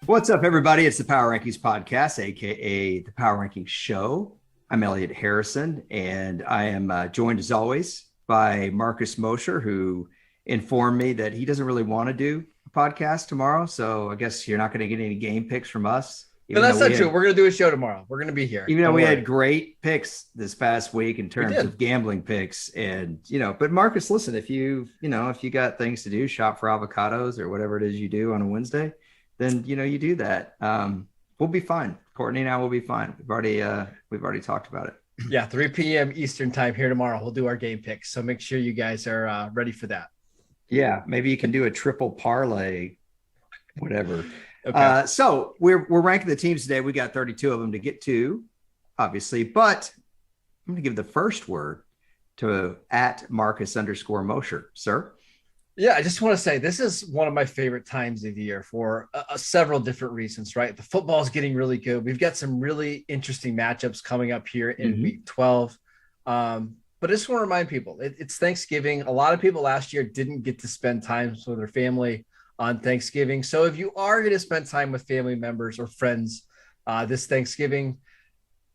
What's up, everybody? It's the Power Rankings Podcast, aka the Power Rankings Show. I'm Elliot Harrison, and I am joined, as always, by Marcus Mosher, who informed me that he doesn't really want to do a podcast tomorrow. So I guess you're not going to get any game picks from us. No, that's not true. We're going to do a show tomorrow. We're going to be here. Even though we had great picks this past week in terms of gambling picks, and but Marcus, listen, if you got things to do, shop for avocados or whatever it is you do on a Wednesday, then you do that. We'll be fine. Courtney and I will be fine. We've already talked about it. Yeah, 3 p.m. Eastern time here tomorrow. We'll do our game picks. So make sure you guys are ready for that. Yeah, maybe you can do a triple parlay, whatever. Okay. So we're ranking the teams today. We got 32 of them to get to, obviously, but I'm going to give the first word to @Marcus_Mosher, sir. Yeah, I just want to say this is one of my favorite times of the year for several different reasons, right? The football is getting really good. We've got some really interesting matchups coming up here in week 12. But I just want to remind people, it's Thanksgiving. A lot of people last year didn't get to spend time with their family on Thanksgiving. So if you are going to spend time with family members or friends this Thanksgiving,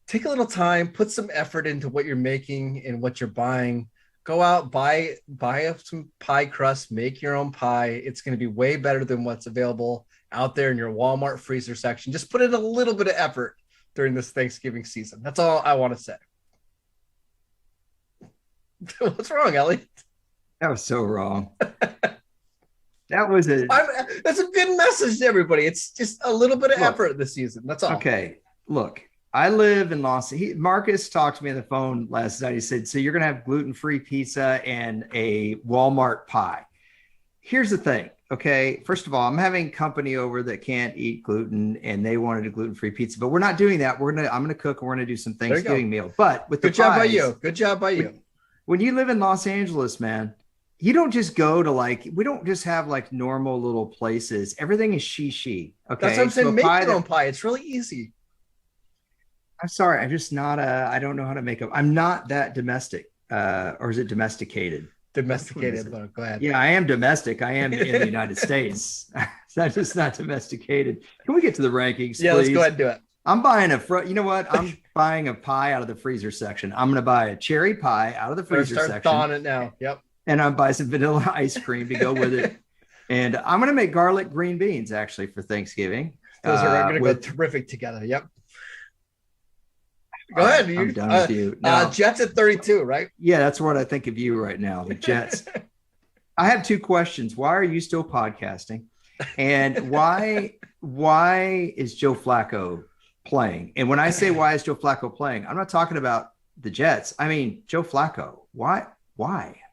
take a little time, put some effort into what you're making and what you're buying. Go out, buy some pie crust, make your own pie. It's going to be way better than what's available out there in your Walmart freezer section. Just put in a little bit of effort during this Thanksgiving season. That's all I want to say. What's wrong, Elliot? That was so wrong. That's a good message to everybody. It's just a little bit of effort this season. That's all. Okay, look. I live in Marcus talked to me on the phone last night. He said, so you're going to have gluten-free pizza and a Walmart pie. Here's the thing. Okay. First of all, I'm having company over that can't eat gluten and they wanted a gluten-free pizza, but we're not doing that. I'm going to cook and we're going to do some Thanksgiving meal, but with Good job by you. Good job by you. When you live in Los Angeles, man, you don't just go to we don't just have normal little places. Everything is she. Okay. That's what I'm saying. Make your own pie. It's really easy. I'm sorry. I'm just not I don't know how to make up. I'm not that domestic. Or is it domesticated? Domesticated. Go ahead. Yeah, I am domestic. I am in the United States. I'm just not domesticated. Can we get to the rankings, Yeah, please? let's go ahead and do it. I'm buying you know what? I'm buying a pie out of the freezer section. I'm going to buy a cherry pie out of the freezer section. Start thawing it now. Yep. And I'm buying some vanilla ice cream to go with it. And I'm going to make garlic green beans actually for Thanksgiving. Those are going to go terrific together. Yep. Go ahead. I'm done with you. No. Jets at 32, right? Yeah, that's what I think of you right now, the Jets. I have two questions. Why are you still podcasting? And why is Joe Flacco playing? And when I say why is Joe Flacco playing, I'm not talking about the Jets. I mean, Joe Flacco. Why?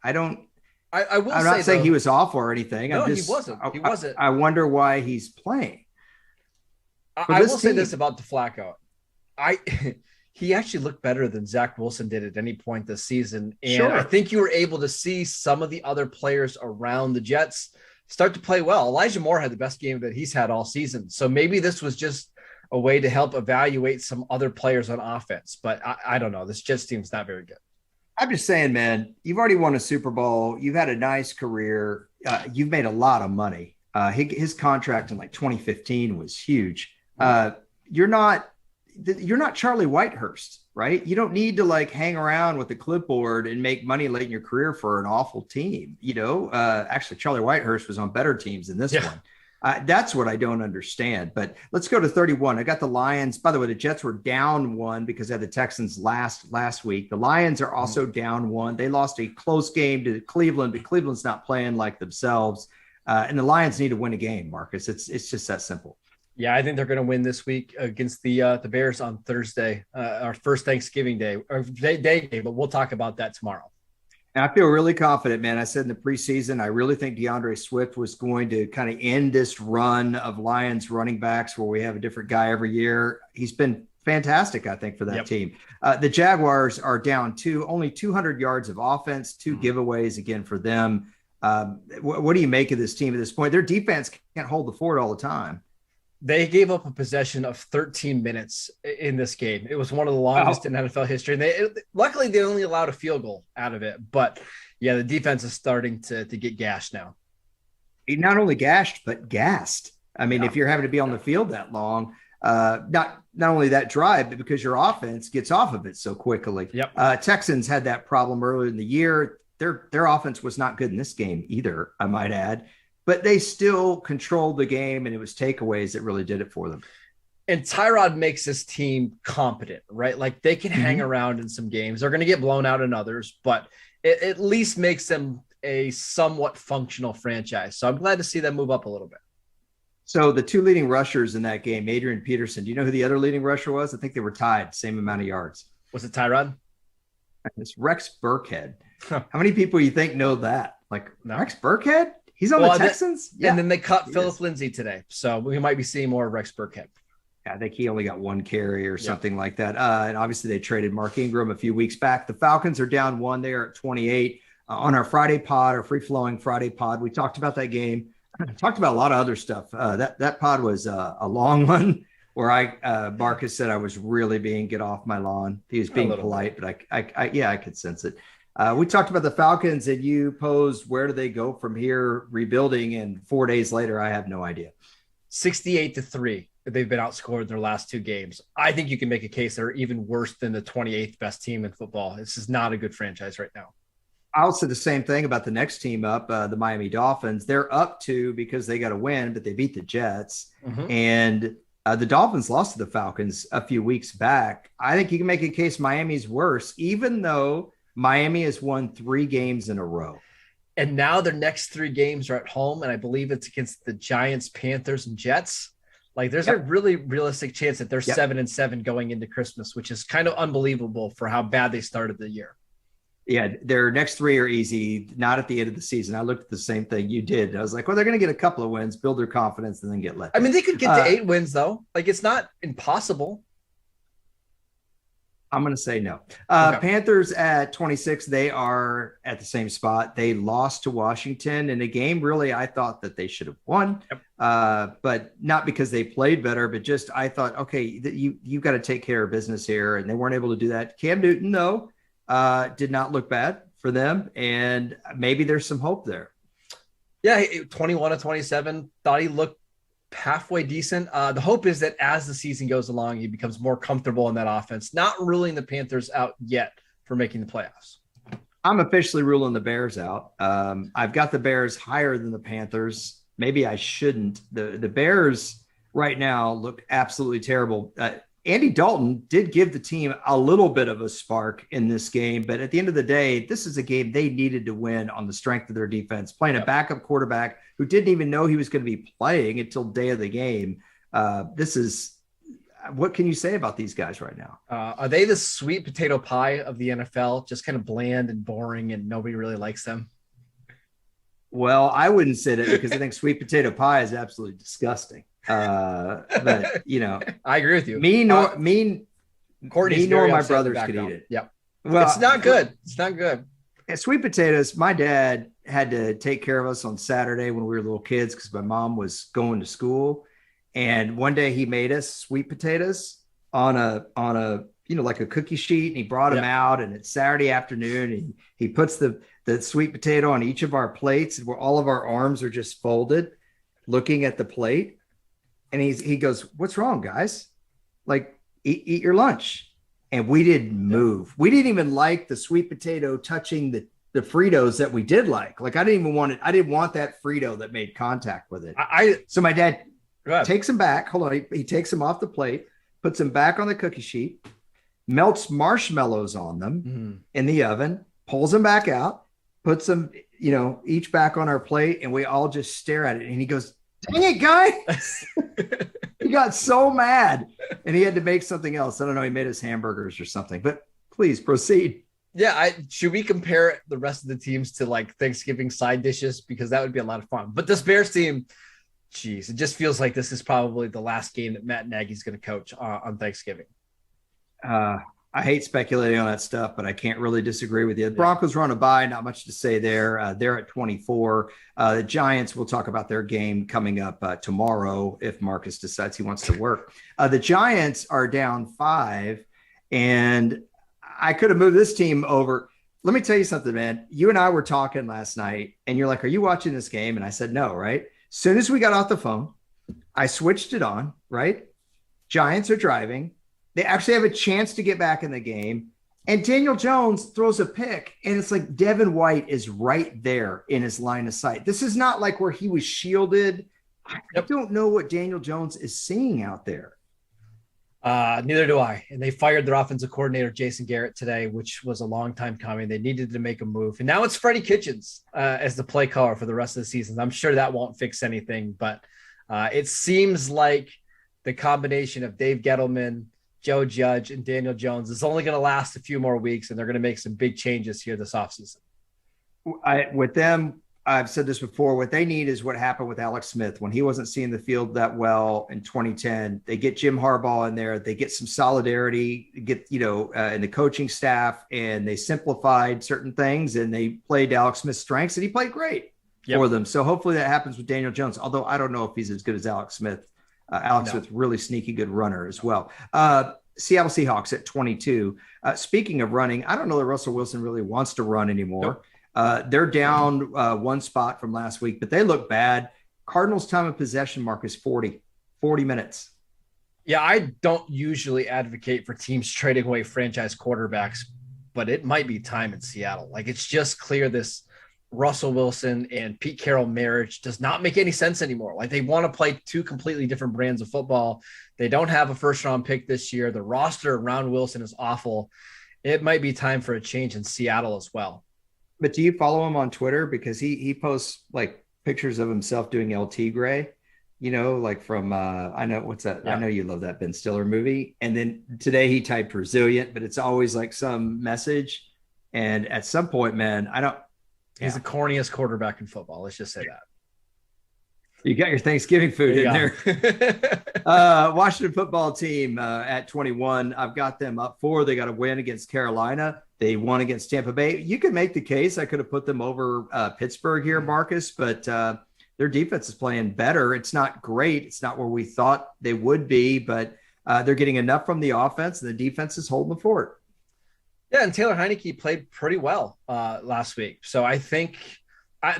I'm not saying he was awful or anything. No, he wasn't. He wasn't. I wonder why he's playing. I will say this about the Flacco. He actually looked better than Zach Wilson did at any point this season. And sure. I think you were able to see some of the other players around the Jets start to play well. Elijah Moore had the best game that he's had all season. So maybe this was just a way to help evaluate some other players on offense. But I don't know. This Jets team's not very good. I'm just saying, man, you've already won a Super Bowl. You've had a nice career. You've made a lot of money. His contract in 2015 was huge. You're not Charlie Whitehurst, right? You don't need to hang around with a clipboard and make money late in your career for an awful team. Actually Charlie Whitehurst was on better teams than this one. That's what I don't understand, but let's go to 31. I got the Lions. By the way, the Jets were down 1 because they had the Texans last week. The Lions are also down 1. They lost a close game to Cleveland, but Cleveland's not playing like themselves. And the Lions need to win a game, Marcus. It's just that simple. Yeah, I think they're going to win this week against the Bears on Thursday, our first Thanksgiving day or day game, but we'll talk about that tomorrow. And I feel really confident, man. I said in the preseason, I really think DeAndre Swift was going to kind of end this run of Lions running backs where we have a different guy every year. He's been fantastic, I think, for that team. The Jaguars are down only 200 yards of offense, two giveaways again for them. What do you make of this team at this point? Their defense can't hold the fort all the time. They gave up a possession of 13 minutes in this game. It was one of the longest in NFL history. And luckily, they only allowed a field goal out of it. But, yeah, the defense is starting to get gashed now. Not only gashed, but gassed. I mean, if you're having to be on the field that long, not only that drive, but because your offense gets off of it so quickly. Texans had that problem earlier in the year. Their offense was not good in this game either, I might add. But they still controlled the game, and it was takeaways that really did it for them. And Tyrod makes this team competent, right? Like they can hang around in some games. They're going to get blown out in others, but it at least makes them a somewhat functional franchise. So I'm glad to see them move up a little bit. So the two leading rushers in that game, Adrian Peterson, do you know who the other leading rusher was? I think they were tied, same amount of yards. Was it Tyrod? It's Rex Burkhead. How many people you think know that? Like Rex Burkhead? He's on the Texans? And then they cut Phillip Lindsay today. So we might be seeing more of Rex Burkhead. I think he only got one carry or something like that. And obviously they traded Mark Ingram a few weeks back. The Falcons are down one there at 28. On our Friday pod, our free-flowing Friday pod, we talked about that game. Talked about a lot of other stuff. That pod was a long one where Marcus said I was really being get off my lawn. He was being polite, but I could sense it. We talked about the Falcons, and you posed where do they go from here rebuilding, and 4 days later, I have no idea. 68-3. They've been outscored in their last two games. I think you can make a case they're even worse than the 28th best team in football. This is not a good franchise right now. I'll say the same thing about the next team up, the Miami Dolphins. They're up 2 because they got a win, but they beat the Jets. And the Dolphins lost to the Falcons a few weeks back. I think you can make a case Miami's worse, even though Miami has won 3 games in a row. And now their next 3 games are at home, and I believe it's against the Giants, Panthers, and Jets. Like there's a really realistic chance that they're 7-7 going into Christmas, which is kind of unbelievable for how bad they started the year. Yeah, their next 3 are easy, not at the end of the season. I looked at the same thing you did. I was like, well, they're going to get a couple of wins, build their confidence, and then get let down. I mean, they could get to 8 wins, though. Like, it's not impossible. I'm going to say no. Panthers at 26, they are at the same spot. They lost to Washington in a game, really, I thought that they should have won, but not because they played better, but just I thought, okay, you've got to take care of business here, and they weren't able to do that. Cam Newton, though, did not look bad for them, and maybe there's some hope there. Yeah, 21-27, thought he looked halfway decent. The hope is that as the season goes along, he becomes more comfortable in that offense, not ruling the Panthers out yet for making the playoffs. I'm officially ruling the Bears out. I've got the Bears higher than the Panthers. Maybe I shouldn't. The Bears right now look absolutely terrible. Andy Dalton did give the team a little bit of a spark in this game, but at the end of the day, this is a game they needed to win on the strength of their defense, playing a backup quarterback who didn't even know he was going to be playing until day of the game. What can you say about these guys right now? Are they the sweet potato pie of the NFL? Just kind of bland and boring and nobody really likes them? Well, I wouldn't say that because I think sweet potato pie is absolutely disgusting. But you know, I agree with you. Courtney nor my brothers could eat it. Yep. Well, it's not good. It's not good. Sweet potatoes. My dad had to take care of us on Saturday when we were little kids because my mom was going to school, and one day he made us sweet potatoes on a like a cookie sheet, and he brought them out, and it's Saturday afternoon, and he puts the sweet potato on each of our plates, where all of our arms are just folded, looking at the plate. And he goes, "What's wrong, guys? Like, eat your lunch." And we didn't move. We didn't even like the sweet potato touching the Fritos that we did like. Like, I didn't even want it. I didn't want that Frito that made contact with it. So my dad takes them back. Hold on. He takes them off the plate, puts them back on the cookie sheet, melts marshmallows on them in the oven, pulls them back out, puts them, each back on our plate, and we all just stare at it. And he goes, "Dang it, guys." He got so mad, and he had to make something else. I don't know. He made us hamburgers or something, but please proceed. Yeah, should we compare the rest of the teams to like Thanksgiving side dishes, because that would be a lot of fun. But this Bears team, geez, it just feels like this is probably the last game that Matt Nagy's going to coach on Thanksgiving. I hate speculating on that stuff, but I can't really disagree with you. The Broncos run a bye, not much to say there. They're at 24. The Giants, we'll talk about their game coming up tomorrow if Marcus decides he wants to work. The Giants are down 5, and I could have moved this team over. Let me tell you something, man. You and I were talking last night, and you're like, are you watching this game? And I said, no, right? As soon as we got off the phone, I switched it on, right? Giants are driving. They actually have a chance to get back in the game. And Daniel Jones throws a pick, and it's like Devin White is right there in his line of sight. This is not like where he was shielded. I don't know what Daniel Jones is seeing out there. Neither do I. And they fired their offensive coordinator, Jason Garrett, today, which was a long time coming. They needed to make a move. And now it's Freddie Kitchens as the play caller for the rest of the season. I'm sure that won't fix anything, but it seems like the combination of Dave Gettleman, Joe Judge, and Daniel Jones is only going to last a few more weeks, and they're going to make some big changes here this offseason. With them, I've said this before, what they need is what happened with Alex Smith when he wasn't seeing the field that well in 2010. They get Jim Harbaugh in there. They get some solidarity, in the coaching staff, and they simplified certain things, and they played Alex Smith's strengths, and he played great for them. So hopefully that happens with Daniel Jones, although I don't know if he's as good as Alex Smith. Smith, really sneaky good runner as well. Seattle Seahawks at 22. Speaking of running, I don't know that Russell Wilson really wants to run anymore. They're down one spot from last week, but they look bad. Cardinals time of possession, mark is 40 minutes. Yeah, I don't usually advocate for teams trading away franchise quarterbacks, but it might be time in Seattle. Like, it's just clear this Russell Wilson and Pete Carroll marriage does not make any sense anymore. Like, they want to play two completely different brands of football. They don't have a first round pick this year. The roster around Wilson is awful. It might be time for a change in Seattle as well. But do you follow him on Twitter? Because he posts like pictures of himself doing LT Gray, like from, I know what's that? Yeah. I know you love that Ben Stiller movie. And then today he typed resilient, but it's always like some message. And at some point, man, he's the corniest quarterback in football. Let's just say that. You got your Thanksgiving food in there. Washington football team at 21. I've got them up 4. They got a win against Carolina. They won against Tampa Bay. You could make the case I could have put them over Pittsburgh here, Marcus, but their defense is playing better. It's not great. It's not where we thought they would be, but they're getting enough from the offense, and the defense is holding the fort. Yeah, and Taylor Heineke played pretty well last week. So I think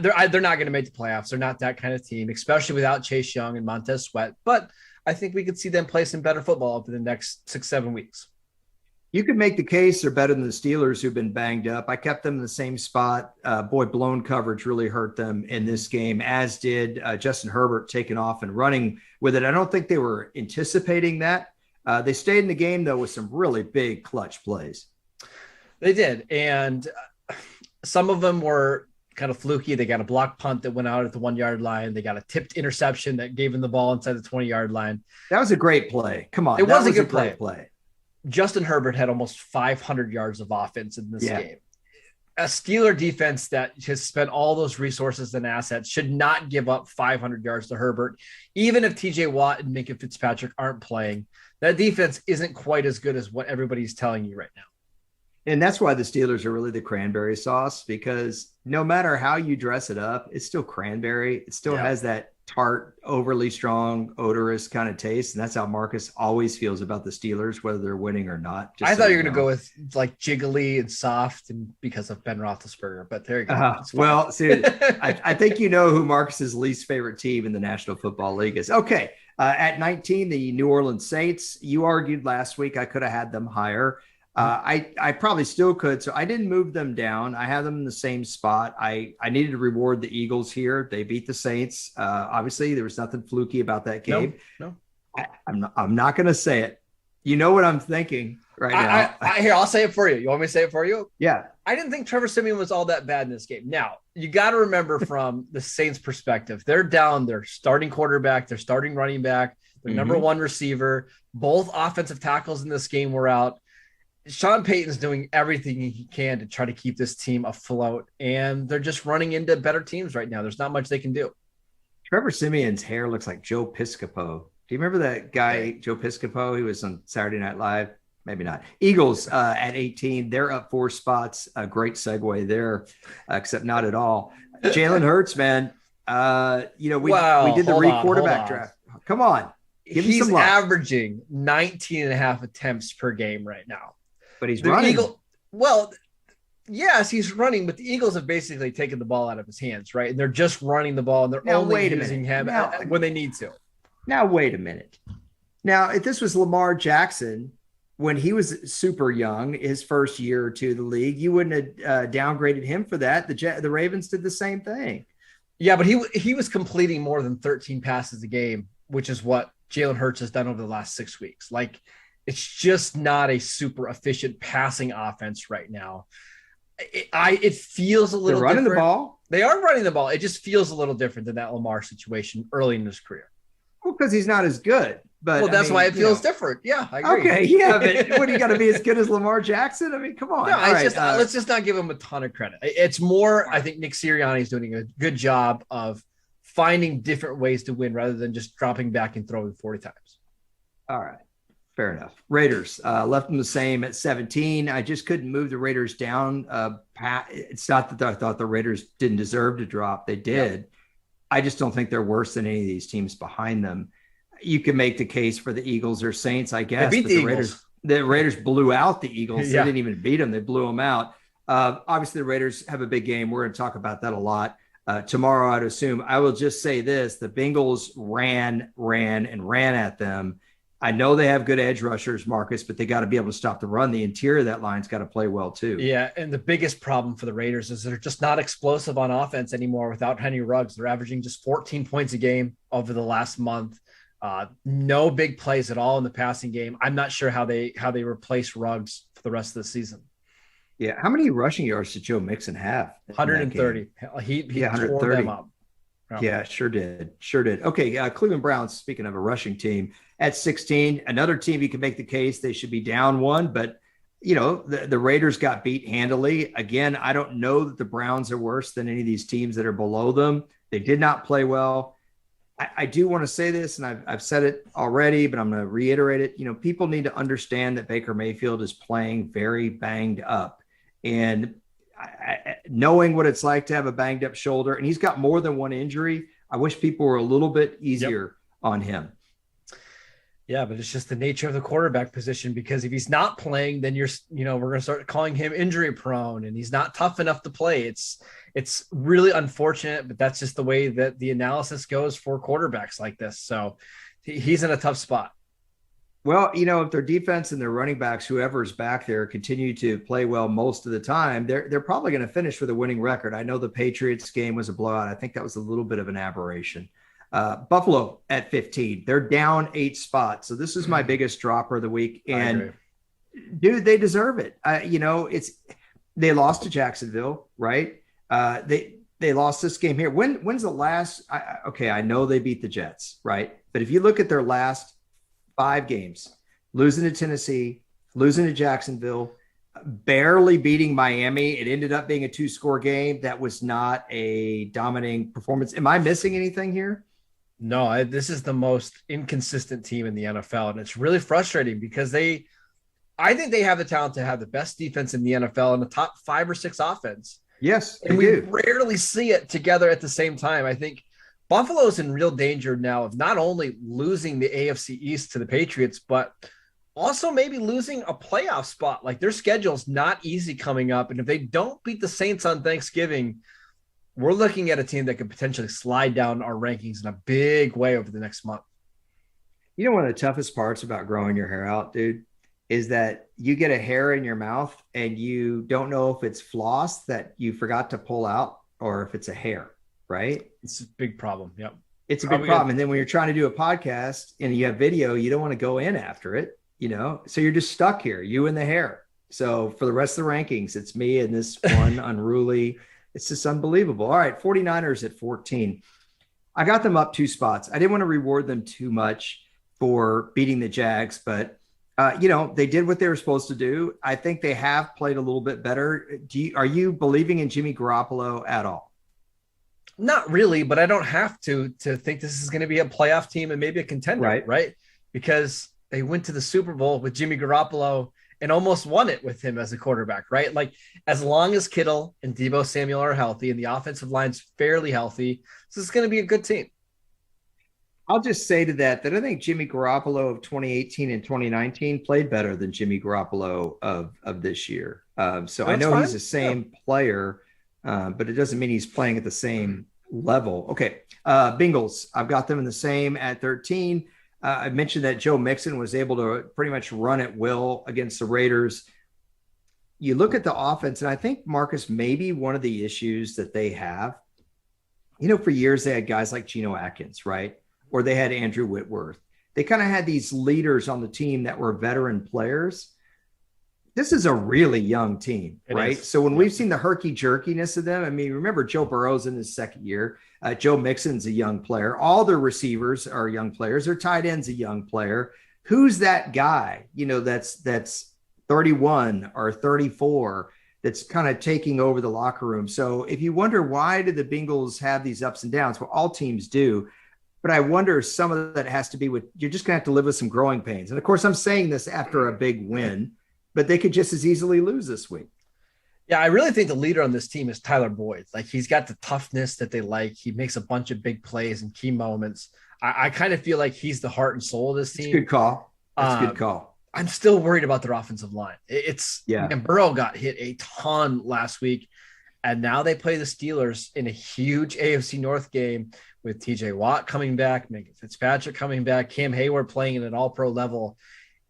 they're not going to make the playoffs. They're not that kind of team, especially without Chase Young and Montez Sweat. But I think we could see them play some better football over the next 6-7 weeks. You could make the case they're better than the Steelers, who've been banged up. I kept them in the same spot. Blown coverage really hurt them in this game, as did Justin Herbert taking off and running with it. I don't think they were anticipating that. They stayed in the game, though, with some really big clutch plays. They did. And some of them were kind of fluky. They got a block punt that went out at the 1-yard line. They got a tipped interception that gave them the ball inside the 20-yard line. That was a great play. Come on. It was a good play. Justin Herbert had almost 500 yards of offense in this game. A Steeler defense that has spent all those resources and assets should not give up 500 yards to Herbert. Even if TJ Watt and Minka Fitzpatrick aren't playing, that defense isn't quite as good as what everybody's telling you right now. And that's why the Steelers are really the cranberry sauce, because no matter how you dress it up, it's still cranberry. It still has that tart, overly strong, odorous kind of taste. And that's how Marcus always feels about the Steelers, whether they're winning or not. I thought you were going to go with like jiggly and soft and because of Ben Roethlisberger, but there you go. Well, see, I think you know who Marcus's least favorite team in the National Football League is. Okay. At 19, the New Orleans Saints. You argued last week I could have had them higher. I probably still could. So I didn't move them down. I have them in the same spot. I needed to reward the Eagles here. They beat the Saints. Obviously, there was nothing fluky about that game. No. I'm not going to say it. You know what I'm thinking right now. Here, I'll say it for you. You want me to say it for you? Yeah. I didn't think Trevor Siemian was all that bad in this game. Now, you got to remember from the Saints' perspective, they're down their starting quarterback, their starting running back, their number one receiver. Both offensive tackles in this game were out. Sean Payton's doing everything he can to try to keep this team afloat, and they're just running into better teams right now. There's not much they can do. Trevor Simeon's hair looks like Joe Piscopo. Do you remember that guy, Joe Piscopo? He was on Saturday Night Live. Maybe not. Eagles at 18. They're up 4 spots. A great segue there, except not at all. Jalen Hurts, man. We did the quarterback draft. Come on. He's averaging 19 and a half attempts per game right now. But he's running. Yes, he's running, but the Eagles have basically taken the ball out of his hands, right? And they're just running the ball, and they're only using him when they need to. Now, wait a minute. Now, if this was Lamar Jackson, when he was super young, his first year or two of the league, you wouldn't have downgraded him for that. The Ravens did the same thing. Yeah, but he was completing more than 13 passes a game, which is what Jalen Hurts has done over the last 6 weeks. Like, it's just not a super efficient passing offense right now. It feels a little They're running different. The ball. They are running the ball. It just feels a little different than that Lamar situation early in his career. Well, because he's not as good. But that's why it feels different. Yeah, I agree. Okay, yeah, but what, do you got to be as good as Lamar Jackson? I mean, come on. No, let's just not give him a ton of credit. It's more, I think Nick Sirianni is doing a good job of finding different ways to win rather than just dropping back and throwing 40 times. All right. Fair enough. Raiders left them the same at 17. I just couldn't move the Raiders down. It's not that I thought the Raiders didn't deserve to drop. They did. Yeah. I just don't think they're worse than any of these teams behind them. You can make the case for the Eagles or Saints, I guess. They beat the Eagles. The Raiders blew out the Eagles. They didn't even beat them. They blew them out. Obviously, the Raiders have a big game. We're going to talk about that a lot tomorrow, I'd assume. I will just say this. The Bengals ran at them. I know they have good edge rushers, Marcus, but they got to be able to stop the run. The interior of that line's got to play well, too. Yeah, and the biggest problem for the Raiders is they're just not explosive on offense anymore without Henry Ruggs. They're averaging just 14 points a game over the last month. No big plays at all in the passing game. I'm not sure how they replace Ruggs for the rest of the season. Yeah, how many rushing yards did Joe Mixon have? 130. He tore them up. Yeah, sure did. Okay, Cleveland Browns, speaking of a rushing team, at 16, another team you can make the case they should be down 1, but, the Raiders got beat handily. Again, I don't know that the Browns are worse than any of these teams that are below them. They did not play well. I do want to say this, and I've said it already, but I'm going to reiterate it. People need to understand that Baker Mayfield is playing very banged up. And knowing what it's like to have a banged up shoulder, and he's got more than one injury, I wish people were a little bit easier on him. Yeah, but it's just the nature of the quarterback position, because if he's not playing, then we're going to start calling him injury prone, and he's not tough enough to play. It's really unfortunate, but that's just the way that the analysis goes for quarterbacks like this. So he's in a tough spot. Well, if their defense and their running backs, whoever's back there, continue to play well most of the time, they're probably going to finish with a winning record. I know the Patriots game was a blowout. I think that was a little bit of an aberration. Buffalo at 15, they're down 8 spots. So this is my biggest dropper of the week. And dude, they deserve it. They lost to Jacksonville, right? They lost this game here. When's the last? I know they beat the Jets, right? But if you look at their last 5 games, losing to Tennessee, losing to Jacksonville, barely beating Miami. It ended up being a 2-score game. That was not a dominating performance. Am I missing anything here? No, this is the most inconsistent team in the NFL, and it's really frustrating because I think they have the talent to have the best defense in the NFL and the top 5 or 6 offense. Yes, and we rarely see it together at the same time. I think Buffalo's in real danger now of not only losing the AFC East to the Patriots, but also maybe losing a playoff spot. Like, their schedule's not easy coming up, and if they don't beat the Saints on Thanksgiving, we're looking at a team that could potentially slide down our rankings in a big way over the next month. One of the toughest parts about growing your hair out, dude, is that you get a hair in your mouth and you don't know if it's floss that you forgot to pull out or if it's a hair, right? It's a big problem. Yep. It's a big problem. And then when you're trying to do a podcast and you have video, you don't want to go in after it, so you're just stuck here, you and the hair. So for the rest of the rankings, it's me and this one unruly. It's just unbelievable. All right, 49ers at 14. I got them up 2 spots. I didn't want to reward them too much for beating the Jags, but They did what they were supposed to do. I think they have played a little bit better. Are you believing in Jimmy Garoppolo at all? Not really, but I don't have to think this is going to be a playoff team and maybe a contender, right? Because they went to the Super Bowl with Jimmy Garoppolo and almost won it with him as a quarterback, right? Like as long as Kittle and Deebo Samuel are healthy and the offensive line's fairly healthy, this is going to be a good team. I'll just say to that I think Jimmy Garoppolo of 2018 and 2019 played better than Jimmy Garoppolo of this year. So I know he's the same player, but it doesn't mean he's playing at the same level. Okay. Bengals, I've got them in the same at 13. I mentioned that Joe Mixon was able to pretty much run at will against the Raiders. You look at the offense, and I think, Marcus, maybe one of the issues that they have, for years they had guys like Geno Atkins, right? Or they had Andrew Whitworth. They kind of had these leaders on the team that were veteran players. This is a really young team, right? So when we've seen the herky-jerkiness of them, I mean, remember Joe Burrow's in his second year. Joe Mixon's a young player. All their receivers are young players. Their tight end's a young player. Who's that guy, that's 31 or 34 that's kind of taking over the locker room? So if you wonder why do the Bengals have these ups and downs, well, all teams do. But I wonder some of that has to be with, you're just going to have to live with some growing pains. And of course, I'm saying this after a big win, but they could just as easily lose this week. Yeah, I really think the leader on this team is Tyler Boyd. Like he's got the toughness that they like. He makes a bunch of big plays and key moments. I kind of feel like he's the heart and soul of this team. That's a good call. That's a good call. I'm still worried about their offensive line. And Burrow got hit a ton last week. And now they play the Steelers in a huge AFC North game with TJ Watt coming back, Minka Fitzpatrick coming back, Cam Hayward playing at an all-pro level.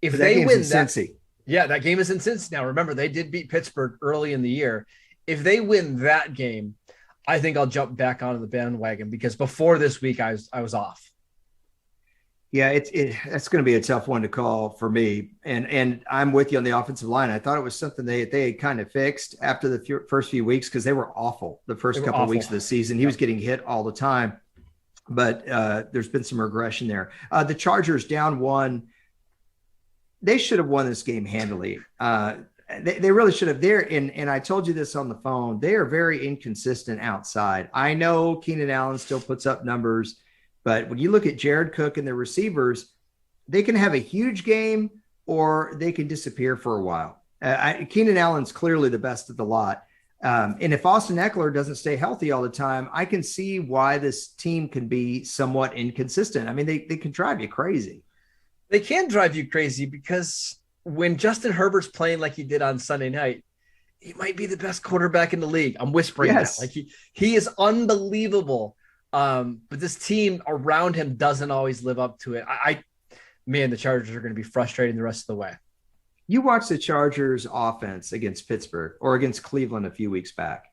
If they win that, that game is in Cincy. Now, remember, they did beat Pittsburgh early in the year. If they win that game, I think I'll jump back onto the bandwagon because before this week, I was off. Yeah, it's going to be a tough one to call for me. And I'm with you on the offensive line. I thought it was something they had kind of fixed after the first few weeks because they were awful the first couple of weeks of the season. He was getting hit all the time. But there's been some regression there. The Chargers down 1. They should have won this game handily. They really should have. And I told you this on the phone. They are very inconsistent outside. I know Keenan Allen still puts up numbers, but when you look at Jared Cook and the receivers, they can have a huge game or they can disappear for a while. Keenan Allen's clearly the best of the lot. And if Austin Eckler doesn't stay healthy all the time, I can see why this team can be somewhat inconsistent. I mean, they can drive you crazy. They can drive you crazy because when Justin Herbert's playing like he did on Sunday night, he might be the best quarterback in the league. I'm whispering that. Like he is unbelievable. But this team around him doesn't always live up to it. The Chargers are going to be frustrating the rest of the way. You watch the Chargers offense against Pittsburgh or against Cleveland a few weeks back,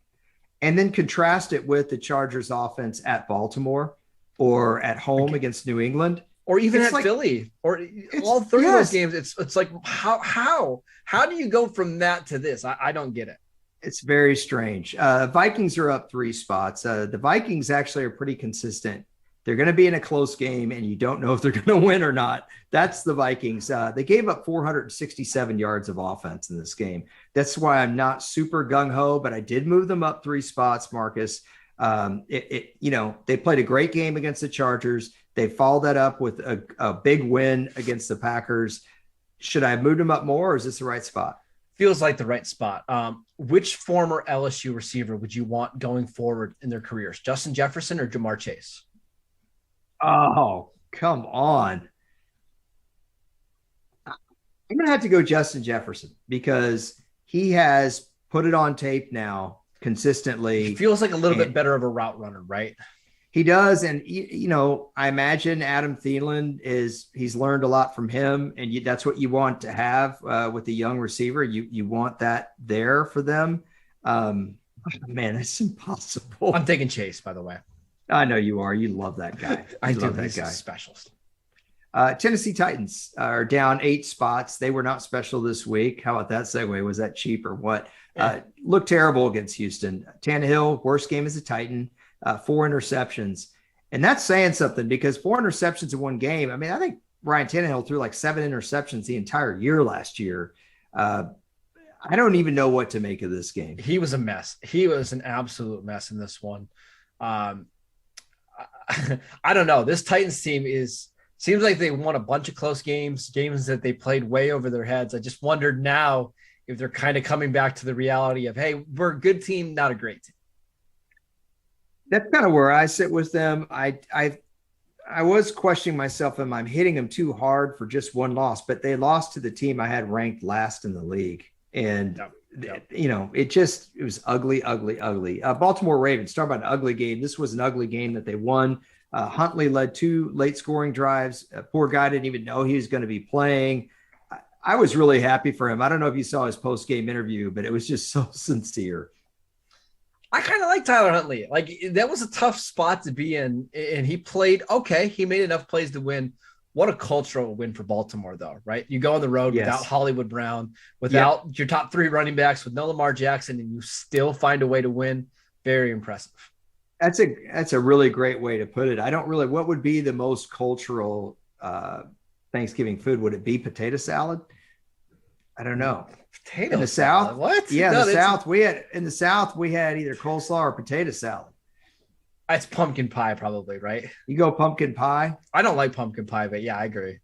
and then contrast it with the Chargers offense at Baltimore or at home against New England. Or even at Philly or all three of those games. It's like, how do you go from that to this? I don't get it. It's very strange. Vikings are up 3 spots. The Vikings actually are pretty consistent. They're going to be in a close game, and you don't know if they're going to win or not. That's the Vikings. They gave up 467 yards of offense in this game. That's why I'm not super gung-ho, but I did move them up 3 spots, Marcus. They played a great game against the Chargers. They followed that up with a big win against the Packers. Should I have moved them up more, or is this the right spot? Feels like the right spot. Which former LSU receiver would you want going forward in their careers? Justin Jefferson or Jamar Chase? Oh, come on. I'm going to have to go Justin Jefferson because he has put it on tape now consistently. He feels like a little bit better of a route runner, right? He does. And, I imagine Adam Thielen he's learned a lot from him. And that's what you want to have with a young receiver. You want that there for them. Man, it's impossible. I'm taking Chase, by the way. I know you are. You love that guy. I love that guy. Specialist. Tennessee Titans are down 8 spots. They were not special this week. How about that segue? Was that cheap or what? Looked terrible against Houston. Tannehill, worst game as a Titan, 4 interceptions. And that's saying something because 4 interceptions in one game. I mean, I think Ryan Tannehill threw like 7 interceptions the entire year last year. I don't even know what to make of this game. He was a mess. He was an absolute mess in this one. I don't know. This Titans team seems like they won a bunch of close games that they played way over their heads. I just wondered now if they're kind of coming back to the reality of, hey, we're a good team, not a great team. That's kind of where I sit with them. I was questioning myself, am I hitting them too hard for just one loss? But they lost to the team I had ranked last in the league. And, you know, it was ugly, ugly, ugly. Baltimore Ravens, talk about an ugly game. This was an ugly game that they won. Huntley led 2 late scoring drives. Poor guy didn't even know he was going to be playing. I was really happy for him. I don't know if you saw his post-game interview, but it was just so sincere. I kind of like Tyler Huntley. Like, that was a tough spot to be in, and he played okay. He made enough plays to win. What a cultural win for Baltimore, though, right? You go on the road without Hollywood Brown, without your top 3 running backs, with no Lamar Jackson, and you still find a way to win. Very impressive. That's a really great way to put it. What would be the most cultural Thanksgiving food? Would it be potato salad? I don't know. Potato in the salad? South? What? Yeah, in the South we had either coleslaw or potato salad. It's pumpkin pie, probably, right? You go pumpkin pie? I don't like pumpkin pie, but yeah, I agree.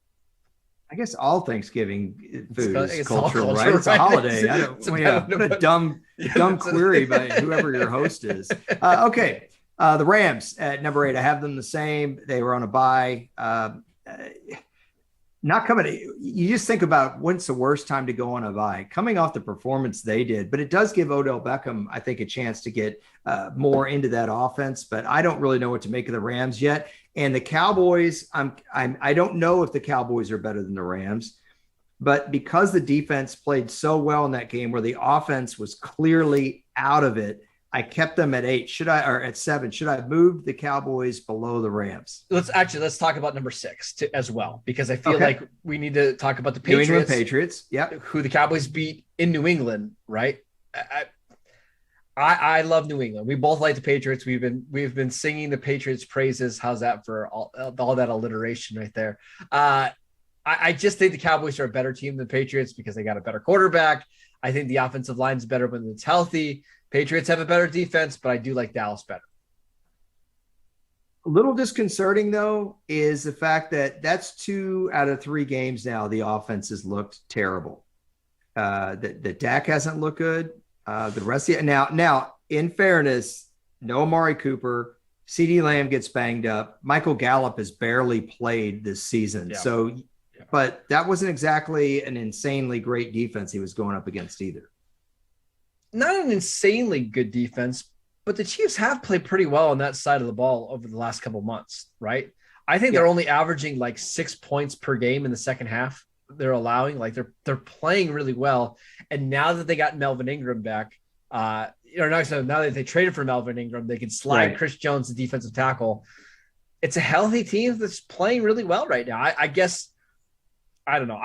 I guess all Thanksgiving food is cultural, right? It's a holiday. What a dumb query by whoever your host is. Okay. The Rams at number 8. I have them the same. They were on a bye. Not coming. You just think about when's the worst time to go on a bye. Coming off the performance they did, but it does give Odell Beckham, I think, a chance to get more into that offense. But I don't really know what to make of the Rams yet. And the Cowboys, I don't know if the Cowboys are better than the Rams, but because the defense played so well in that game where the offense was clearly out of it, I kept them at 8. At 7? Should I have moved the Cowboys below the Rams? Let's talk about number 6 as well, because I feel like we need to talk about the Patriots. New England Patriots, who the Cowboys beat in New England, right? I love New England. We both like the Patriots. We've been singing the Patriots praises. How's that for all that alliteration right there? I just think the Cowboys are a better team than the Patriots because they got a better quarterback. I think the offensive line is better when it's healthy. Patriots have a better defense, but I do like Dallas better. A little disconcerting, though, is the fact that that's 2 out of 3 games now the offense has looked terrible. The Dak hasn't looked good. The rest of now, in fairness, no Amari Cooper. CeeDee Lamb gets banged up. Michael Gallup has barely played this season. Yeah. So, but that wasn't exactly an insanely great defense he was going up against either. Not an insanely good defense, but the Chiefs have played pretty well on that side of the ball over the last couple months, right? I think they're only averaging like 6 points per game in the second half. They're allowing, like they're playing really well. And now that they got Melvin Ingram back, now that they traded for Melvin Ingram, they can slide Chris Jones, the defensive tackle. It's a healthy team that's playing really well right now. I guess, I don't know.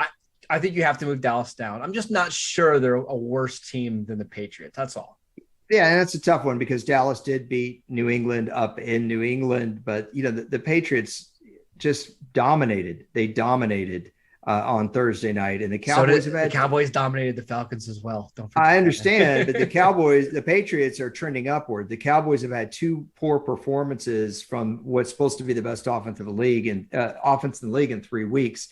I think you have to move Dallas down. I'm just not sure they're a worse team than the Patriots. That's all. Yeah, and that's a tough one because Dallas did beat New England up in New England, but the Patriots just dominated. They dominated on Thursday night, and the Cowboys the Cowboys dominated the Falcons as well. Don't forget. I understand, but the Patriots are trending upward. The Cowboys have had 2 poor performances from what's supposed to be the best offense in the league in 3 weeks.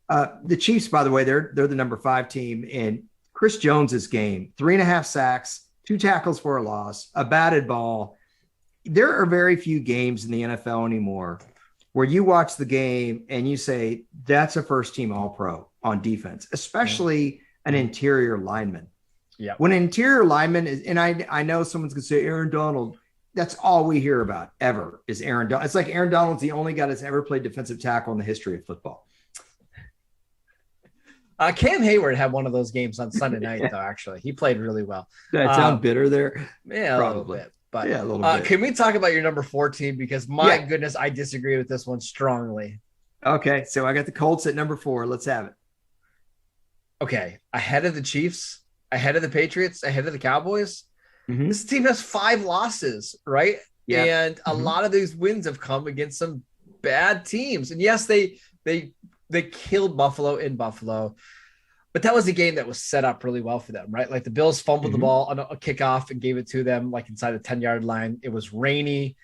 The Chiefs, by the way, they're the number 5 team. In Chris Jones's game, 3.5 sacks, 2 tackles for a loss, a batted ball. There are very few games in the NFL anymore where you watch the game and you say, that's a first-team All-Pro on defense, especially an interior lineman. Yeah. When an interior lineman is, and I know someone's going to say Aaron Donald, that's all we hear about ever is Aaron Donald. It's like Aaron Donald's the only guy that's ever played defensive tackle in the history of football. Cam Hayward had one of those games on Sunday night, though, actually. He played really well. Did I sound bitter there? Yeah, probably. A little bit. But yeah, a little bit. Can we talk about your number 4 team? Because my goodness, I disagree with this one strongly. Okay, so I got the Colts at number 4. Let's have it. Okay, ahead of the Chiefs, ahead of the Patriots, ahead of the Cowboys. Mm-hmm. This team has 5 losses, right? Yeah. And a lot of these wins have come against some bad teams. And yes, they They killed Buffalo in Buffalo. But that was a game that was set up really well for them, right? Like the Bills fumbled the ball on a kickoff and gave it to them like inside the 10-yard line. It was rainy.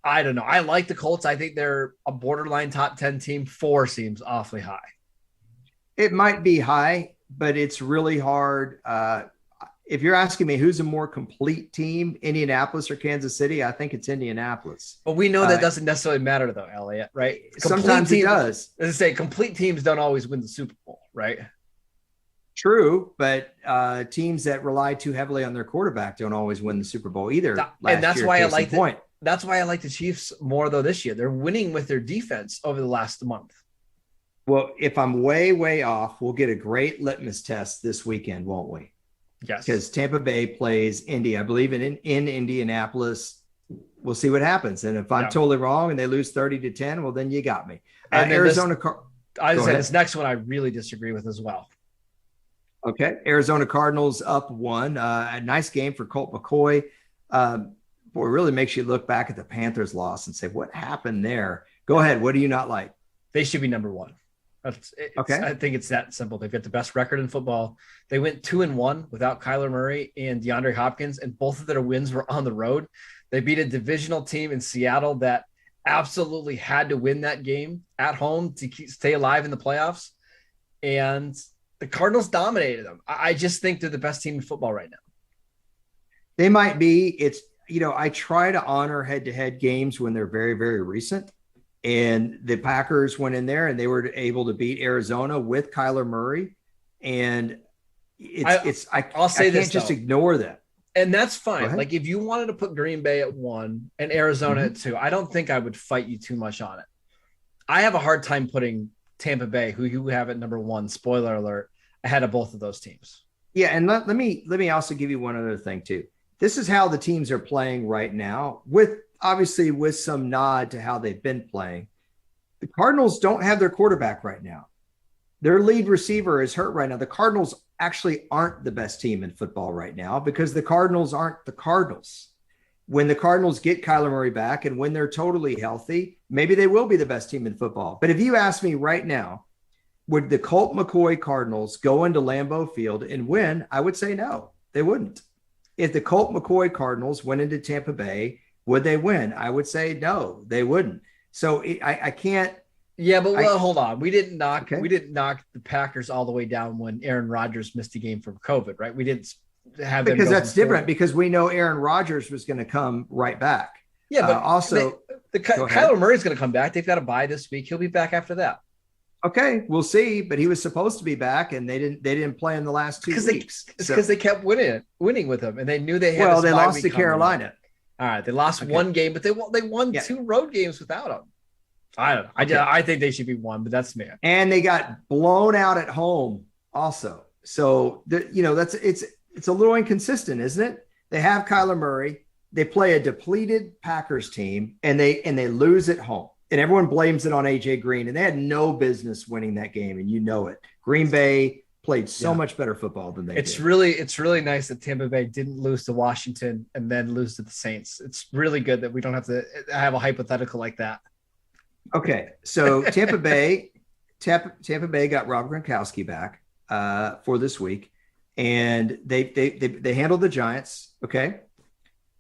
I don't know. I like the Colts. I think they're a borderline top 10 team. 4 seems awfully high. It might be high, but it's really hard. If you're asking me who's a more complete team, Indianapolis or Kansas City, I think it's Indianapolis. But we know that doesn't necessarily matter, though, Elliot, right? Sometimes it does. As I say, complete teams don't always win the Super Bowl, right? True, but teams that rely too heavily on their quarterback don't always win the Super Bowl either. And that's why I like that's why I like the Chiefs more, though, this year. They're winning with their defense over the last month. Well, if I'm way, way off, we'll get a great litmus test this weekend, won't we? Yes. Because Tampa Bay plays Indy, I believe, in Indianapolis. We'll see what happens. And if I'm totally wrong and they lose 30-10, well, then you got me. And Arizona. I said this next one I really disagree with as well. Okay. Arizona Cardinals up 1. A nice game for Colt McCoy. Boy, it really makes you look back at the Panthers loss and say, what happened there? Go ahead. What do you not like? They should be number 1. Okay. I think it's that simple. They've got the best record in football. They went 2-1 without Kyler Murray and DeAndre Hopkins, and both of their wins were on the road. They beat a divisional team in Seattle that absolutely had to win that game at home to stay alive in the playoffs. And the Cardinals dominated them. I just think they're the best team in football right now. They might be. It's, I try to honor head-to-head games when they're very, very recent. And the Packers went in there and they were able to beat Arizona with Kyler Murray. And I'll say I can't just ignore that. And that's fine. Like if you wanted to put Green Bay at 1 and Arizona at 2, I don't think I would fight you too much on it. I have a hard time putting Tampa Bay, who you have at number 1, spoiler alert, ahead of both of those teams. Yeah. And let me also give you one other thing too. This is how the teams are playing right now, obviously with some nod to how they've been playing. The Cardinals don't have their quarterback right now. Their lead receiver is hurt right now. The Cardinals actually aren't the best team in football right now because the Cardinals aren't the Cardinals. When the Cardinals get Kyler Murray back and when they're totally healthy, maybe they will be the best team in football. But if you ask me right now, would the Colt McCoy Cardinals go into Lambeau Field and win? I would say no, they wouldn't. If the Colt McCoy Cardinals went into Tampa Bay, would they win? I would say no, they wouldn't. So I can't. Yeah, but hold on. We didn't knock the Packers all the way down when Aaron Rodgers missed a game from COVID, right? We didn't have them because that's different because we know Aaron Rodgers was going to come right back. Yeah, but also Kyler Murray's going to come back. They've got a bye this week. He'll be back after that. Okay, we'll see. But he was supposed to be back, and they didn't play in the last 2 weeks because they kept winning with him, and they knew they had. Well, they lost to Carolina. All right, they lost one game, but they won 2 road games without him. I don't know. I think they should be 1, but that's me. And they got blown out at home also. So it's a little inconsistent, isn't it? They have Kyler Murray. They play a depleted Packers team, and they lose at home. And everyone blames it on AJ Green, and they had no business winning that game, and you know it. Green Bay played so much better football than they did. It's really nice that Tampa Bay didn't lose to Washington and then lose to the Saints. It's really good that we don't have to have a hypothetical like that. Okay, so Tampa Bay got Rob Gronkowski back for this week, and they handled the Giants. Okay,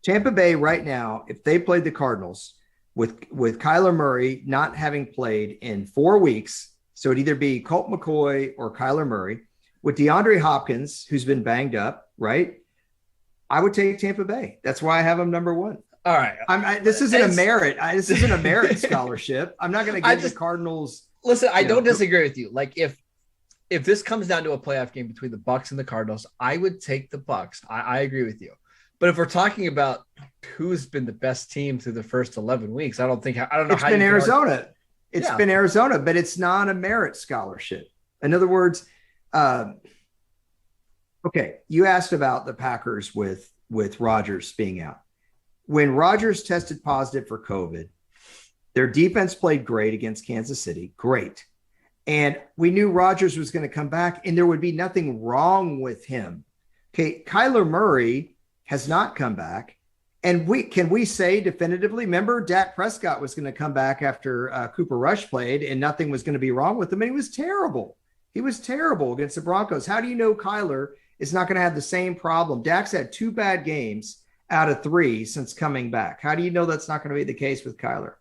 Tampa Bay right now, if they played the Cardinals with Kyler Murray not having played in 4 weeks, so it'd either be Colt McCoy or Kyler Murray with DeAndre Hopkins, who's been banged up, right? I would take Tampa Bay. That's why I have them number 1. All right. This isn't a merit. This isn't a merit scholarship. I'm not going to give the Cardinals. Listen, I don't disagree with you. Like if this comes down to a playoff game between the Bucs and the Cardinals, I would take the Bucs. I agree with you. But if we're talking about who's been the best team through the first 11 weeks, I don't know. It's been Arizona. It's been Arizona, but it's not a merit scholarship. In other words, okay, you asked about the Packers with Rodgers being out. When Rodgers tested positive for COVID, their defense played great against Kansas City. Great. And we knew Rodgers was going to come back and there would be nothing wrong with him. Okay. Kyler Murray has not come back. And can we say definitively, remember Dak Prescott was going to come back after Cooper Rush played and nothing was going to be wrong with him. And he was terrible. He was terrible against the Broncos. How do you know Kyler is not going to have the same problem? Dak's had 2 bad games out of 3 since coming back. How do you know that's not going to be the case with Kyler?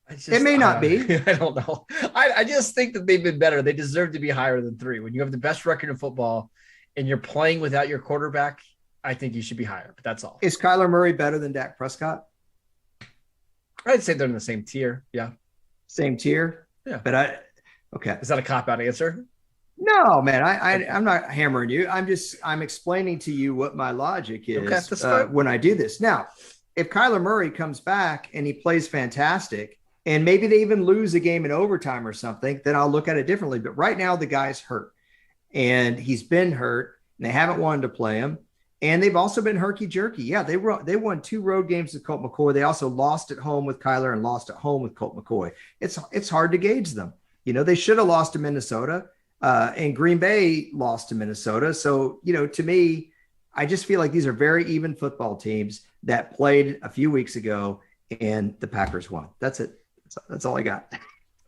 It may not be. I don't know. I just think that they've been better. They deserve to be higher than 3. When you have the best record in football and you're playing without your quarterback, I think you should be higher, but that's all. Is Kyler Murray better than Dak Prescott? I'd say they're in the same tier. Yeah. Same tier? Yeah. But okay. Is that a cop-out answer? No, man, I'm not hammering you. I'm explaining to you what my logic is when I do this. Now, if Kyler Murray comes back and he plays fantastic, and maybe they even lose a game in overtime or something, then I'll look at it differently. But right now, the guy's hurt, and he's been hurt, and they haven't wanted to play him. And they've also been herky-jerky. Yeah, they won 2 road games with Colt McCoy. They also lost at home with Kyler and lost at home with Colt McCoy. It's hard to gauge them. You know, they should have lost to Minnesota, and Green Bay lost to Minnesota. So, you know, to me, I just feel like these are very even football teams that played a few weeks ago, and the Packers won. That's it. That's all I got.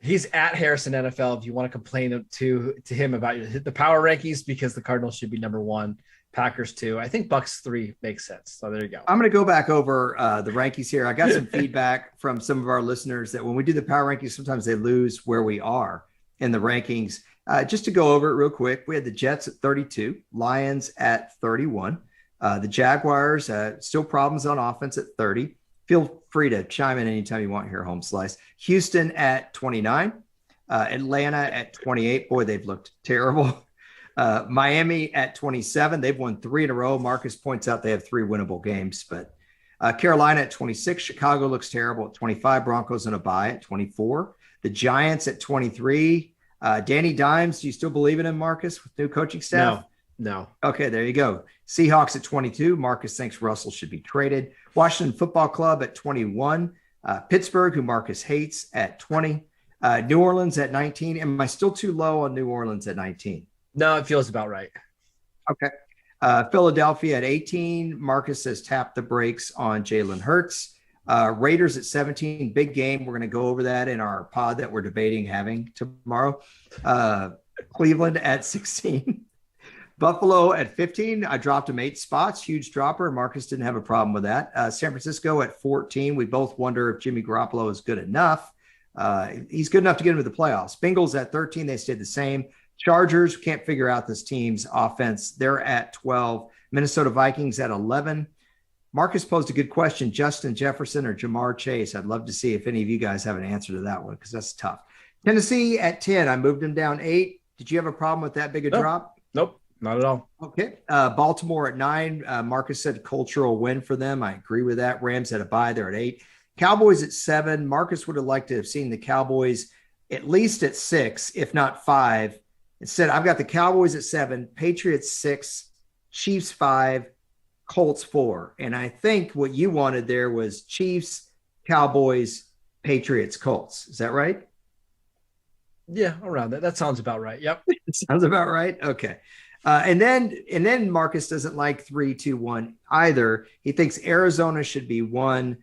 He's at Harrison NFL if you want to complain to him about the power rankings, because the Cardinals should be number 1. Packers 2. I think Bucks 3 makes sense. So there you go. I'm going to go back over the rankings here. I got some feedback from some of our listeners that when we do the power rankings, sometimes they lose where we are in the rankings. Just to go over it real quick, we had the Jets at 32, Lions at 31, the Jaguars, still problems on offense at 30. Feel free to chime in anytime you want here, Home Slice. Houston at 29, Atlanta at 28. Boy, they've looked terrible. Miami at 27. They've won 3 in a row. Marcus points out they have 3 winnable games, but Carolina at 26. Chicago looks terrible at 25. Broncos in a bye at 24. The Giants at 23. Danny Dimes, do you still believe in him, Marcus, with new coaching staff? No. Okay, there you go. Seahawks at 22. Marcus thinks Russell should be traded. Washington Football Club at 21. Pittsburgh, who Marcus hates, at 20. New Orleans at 19. Am I still too low on New Orleans at 19? No, it feels about right. Okay. Philadelphia at 18. Marcus says tap the brakes on Jalen Hurts. Raiders at 17. Big game. We're going to go over that in our pod that we're debating having tomorrow. Cleveland at 16. Buffalo at 15. I dropped him 8 spots. Huge dropper. Marcus didn't have a problem with that. San Francisco at 14. We both wonder if Jimmy Garoppolo is good enough. He's good enough to get into the playoffs. Bengals at 13. They stayed the same. Chargers, can't figure out this team's offense. They're at 12. Minnesota Vikings at 11. Marcus posed a good question. Justin Jefferson or Jamar Chase? I'd love to see if any of you guys have an answer to that one, because that's tough. Tennessee at 10. I moved him down 8. Did you have a problem with that big a drop? Nope, not at all. Okay. Baltimore at 9. Marcus said cultural win for them. I agree with that. Rams had a bye. They're at 8. Cowboys at 7. Marcus would have liked to have seen the Cowboys at least at 6, if not 5. Instead, I've got the Cowboys at 7, Patriots 6, Chiefs 5, Colts 4. And I think what you wanted there was Chiefs, Cowboys, Patriots, Colts. Is that right? Yeah, around that. That sounds about right. Yep. Sounds about right. Okay. And then Marcus doesn't like 3-2-1 either. He thinks Arizona should be 1,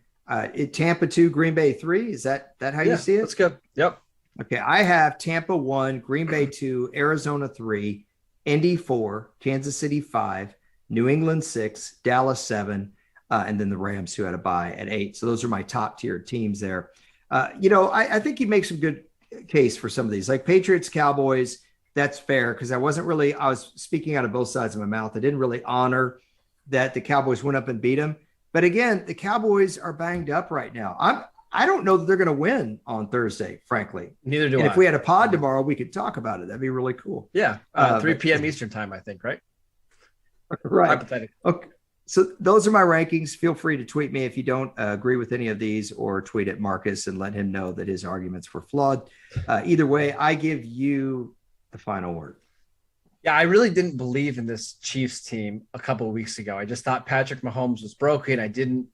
Tampa 2, Green Bay 3. Is that how you see it? That's good. Yep. Okay, I have Tampa 1, Green Bay 2, Arizona 3, Indy 4, Kansas City 5, New England 6, Dallas 7, and then the Rams, who had a bye, at 8. So those are my top tier teams there. I think he makes some good case for some of these, like Patriots, Cowboys. That's fair, because I was speaking out of both sides of my mouth. I didn't really honor that the Cowboys went up and beat them. But again, the Cowboys are banged up right now. I don't know that they're going to win on Thursday, frankly. Neither do I. If we had a pod tomorrow, we could talk about it. That'd be really cool. Yeah. 3 p.m. Eastern time, I think, right? Right. Hypothetical. Okay. So those are my rankings. Feel free to tweet me if you don't agree with any of these, or tweet at Marcus and let him know that his arguments were flawed. Either way, I give you the final word. Yeah, I really didn't believe in this Chiefs team a couple of weeks ago. I just thought Patrick Mahomes was broken. I didn't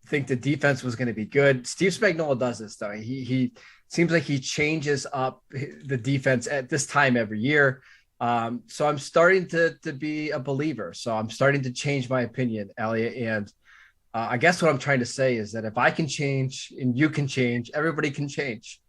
think the defense was going to be good. Steve Spagnuolo does this, though. He seems like he changes up the defense at this time every year. So I'm starting to be a believer. So I'm starting to change my opinion, Elliot. And I guess what I'm trying to say is that if I can change and you can change, everybody can change.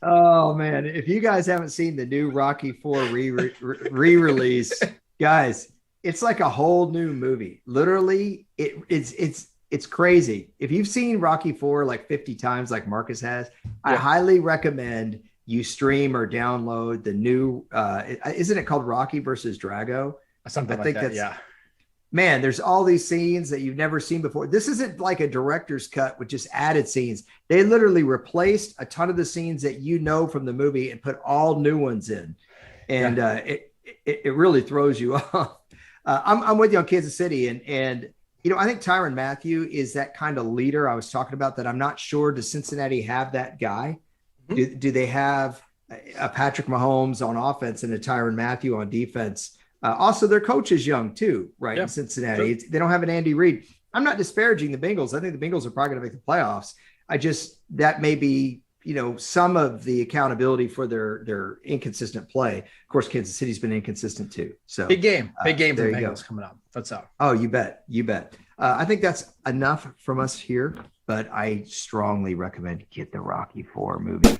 Oh man, if you guys haven't seen the new Rocky 4 re-release, guys, it's like a whole new movie. Literally, it's crazy. If you've seen Rocky 4 like 50 times like Marcus has, I highly recommend you stream or download the new isn't it called Rocky versus Drago? Something like that. Yeah. Man, there's all these scenes that you've never seen before. This isn't like a director's cut with just added scenes. They literally replaced a ton of the scenes that you know from the movie and put all new ones in. And it really throws you off. I'm with you on Kansas City. And you know, I think Tyrann Mathieu is that kind of leader I was talking about that I'm not sure, does Cincinnati have that guy? Mm-hmm. Do they have a Patrick Mahomes on offense and a Tyrann Mathieu on defense? Also, their coach is young too, right? In Cincinnati, they don't have an Andy Reid. I'm not disparaging the Bengals. I think the Bengals are probably going to make the playoffs. That may be, you know, some of the accountability for their inconsistent play. Of course, Kansas City's been inconsistent too. So big game for the Bengals coming up. That's out. Oh, you bet. I think that's enough from us here, but I strongly recommend get the Rocky 4 movie.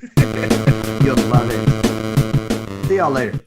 You'll love it. See y'all later.